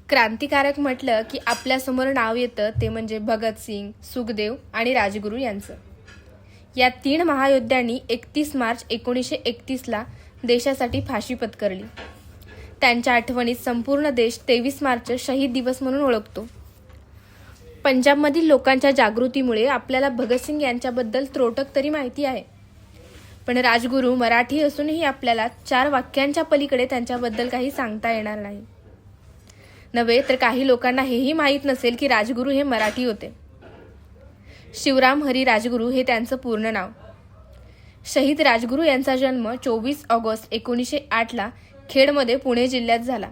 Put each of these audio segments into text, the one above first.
क्रांतिकारक म्हटलं की आपल्यासमोर नाव येतं ते म्हणजे भगतसिंग, सुखदेव आणि राजगुरू यांचं. या 3 महायोद्ध्यांनी 31 मार्च 1931ला देशासाठी फाशी पत्करली. त्यांच्या आठवणीत संपूर्ण देश 23 मार्च शहीद दिवस म्हणून ओळखतो. पंजाबमधील लोकांच्या जागृतीमुळे आपल्याला भगतसिंग यांच्याबद्दल त्रोटक तरी माहिती आहे. पण राजगुरू मराठी असूनही आपल्याला 4 वाक्यांच्या पलीकडे त्यांच्याबद्दल काही सांगता येणार नाही. नव्हे तर काही लोकांना हेही माहीत नसेल की राजगुरू हे मराठी होते. शिवराम हरी राजगुरू हे त्यांचं पूर्ण नाव. शहीद राजगुरू यांचा जन्म 24 ऑगस्ट 1908ला खेडमध्ये पुणे जिल्ह्यात झाला.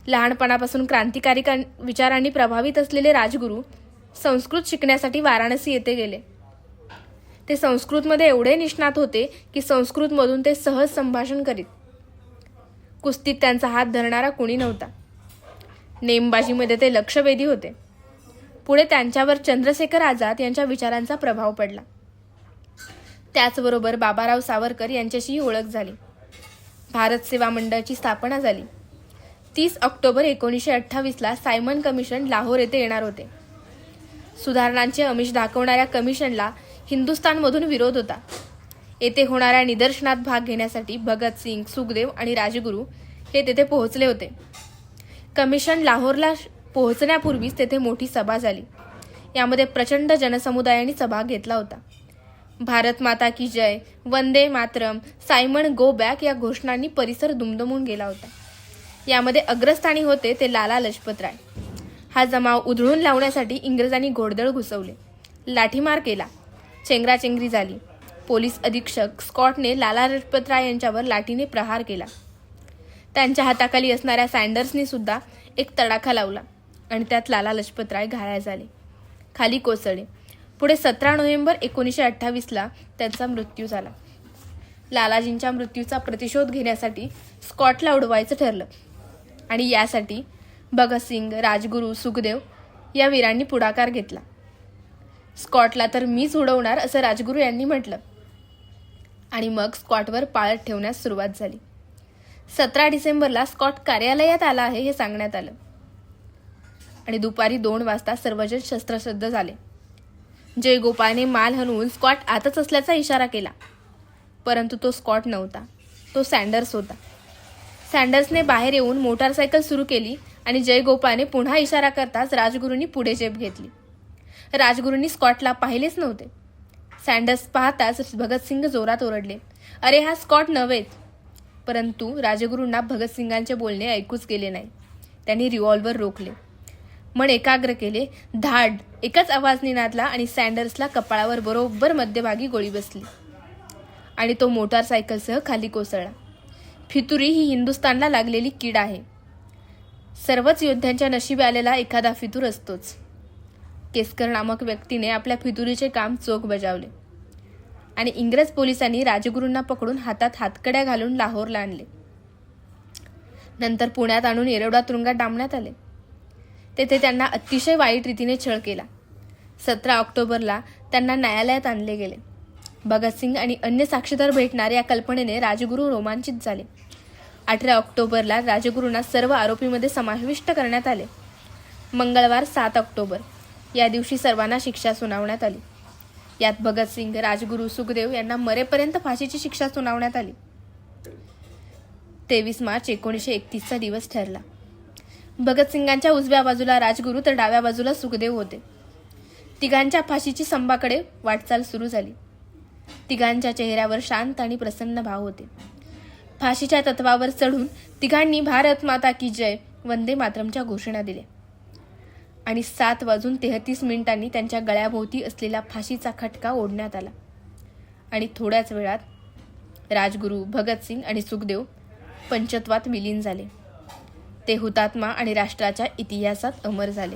लहानपणापासून क्रांतिकारी विचारांनी प्रभावित असलेले राजगुरू संस्कृत शिकण्यासाठी वाराणसी येथे गेले. ते संस्कृतमध्ये एवढे निष्णात होते की संस्कृतमधून ते सहज संभाषण करीत. कुस्तीत त्यांचा हात धरणारा कुणी नव्हता. नेमबाजीमध्ये ते लक्षवेधी होते. पुढे त्यांच्यावर चंद्रशेखर आझाद यांच्या विचारांचा प्रभाव पडला. त्याचबरोबर बाबाराव सावरकर यांच्याशीही ओळख झाली. भारत सेवा मंडळाची स्थापना झाली. 30 ऑक्टोबर 1928ला सायमन कमिशन लाहोर येथे येणार होते. सुधारणांचे आमिष दाखवणाऱ्या कमिशनला हिंदुस्थानमधून विरोध होता. येथे होणाऱ्या निदर्शनात भाग घेण्यासाठी भगतसिंग, सुखदेव आणि राजगुरू हे तेथे पोहोचले होते. कमिशन लाहोरला पोहोचण्यापूर्वीच तेथे मोठी सभा झाली. यामध्ये प्रचंड जनसमुदायाने सहभाग घेतला होता. भारत माता की जय, वंदे मातरम, सायमन गो बॅक या घोषणांनी परिसर दुमदुमून गेला होता. यामध्ये अग्रस्थानी होते ते लाला लजपतराय. हा जमाव उधळून लावण्यासाठी इंग्रजांनी घोडदळ घुसवले, लाठीमार केला, चेंगराचेंगरी झाली. पोलीस अधीक्षक स्कॉटने लाला लजपतराय यांच्यावर लाठीने प्रहार केला. त्यांच्या हाताखाली असणाऱ्या सँडर्सनी सुद्धा एक तडाखा लावला आणि त्यात लाला लजपतराय घायाळ झाले, खाली कोसळले. पुढे 17 नोव्हेंबर 1928ला त्यांचा मृत्यू झाला. लालाजींच्या मृत्यूचा प्रतिशोध घेण्यासाठी स्कॉटला उडवायचं ठरलं आणि यासाठी भगतसिंग, राजगुरू, सुखदेव या वीरांनी पुढाकार घेतला. स्कॉटला तर मीच उडवणार असं राजगुरू यांनी म्हटलं आणि मग स्कॉटवर पाळत ठेवण्यास सुरुवात झाली. 17 डिसेंबरला स्कॉट कार्यालयात आला आहे हे सांगण्यात आलं आणि दुपारी 2 वाजता सर्वजण शस्त्रसज्ज झाले. जयगोपाळने माल हलवून स्कॉट आतच असल्याचा इशारा केला, परंतु तो स्कॉट नव्हता, तो सँडर्स होता. सँडर्सने बाहेर येऊन मोटारसायकल सुरू केली आणि जयगोपाळने पुन्हा इशारा करताच राजगुरूंनी पुढे झेप घेतली. राजगुरूंनी स्कॉटला पाहिलेच नव्हते. सँडर्स पाहताच भगतसिंग जोरात ओरडले, अरे हा स्कॉट नव्हेच. परंतु राजगुरूंना भगतसिंगांचे बोलणे ऐकूच गेले नाही. त्यांनी रिव्हॉल्वर रोखले, मन एकाग्र केले. धाड एकच आवाज निनादला आणि सँडर्सला कपाळावर बरोबर मध्यभागी गोळी बसली आणि तो मोटारसायकलसह खाली कोसळला. फितुरी ही हिंदुस्थानला लागलेली कीड आहे. सर्वच योद्ध्यांच्या नशिबी आलेला एखादा फितूर असतोच. केसकर नामक व्यक्तीने आपल्या फितुरीचे काम चोख बजावले आणि इंग्रज पोलिसांनी राजगुरूंना पकडून हातात हातकड्या घालून लाहोरला आणले. नंतर पुण्यात आणून येरवडा तुरुंगात डांबण्यात आले. तेथे त्यांना अतिशय वाईट रीतीने छळ केला. 17 ऑक्टोबरला त्यांना न्यायालयात आणले गेले. भगतसिंग आणि अन्य साक्षीदार भेटणार या कल्पनेने राजगुरू रोमांचित झाले. 18 ऑक्टोबरला राजगुरूंना सर्व आरोपीमध्ये समाविष्ट करण्यात आले. मंगळवार 7 ऑक्टोबर या दिवशी सर्वांना शिक्षा सुनावण्यात आली. यात भगतसिंग, राजगुरू, सुखदेव यांना मरेपर्यंत फाशीची शिक्षा सुनावण्यात आली. 23 मार्च 1931चा दिवस ठरला. भगतसिंगांच्या उजव्या बाजूला राजगुरू तर डाव्या बाजूला सुखदेव होते. तिघांच्या फाशीची स्तंभाकडे वाटचाल सुरू झाली. तिघांच्या चेहऱ्यावर शांत आणि प्रसन्न भाव होते. फाशीच्या तत्वावर चढून तिघांनी भारत माता की जय, वंदे मातरमच्या घोषणा दिल्या आणि 7:33 त्यांच्या गळ्याभोवती असलेला फाशीचा खटका ओढण्यात आला आणि थोड्याच वेळात राजगुरू, भगतसिंग आणि सुखदेव पंचत्वात विलीन झाले. ते हुतात्मा आणि राष्ट्राच्या इतिहासात अमर झाले.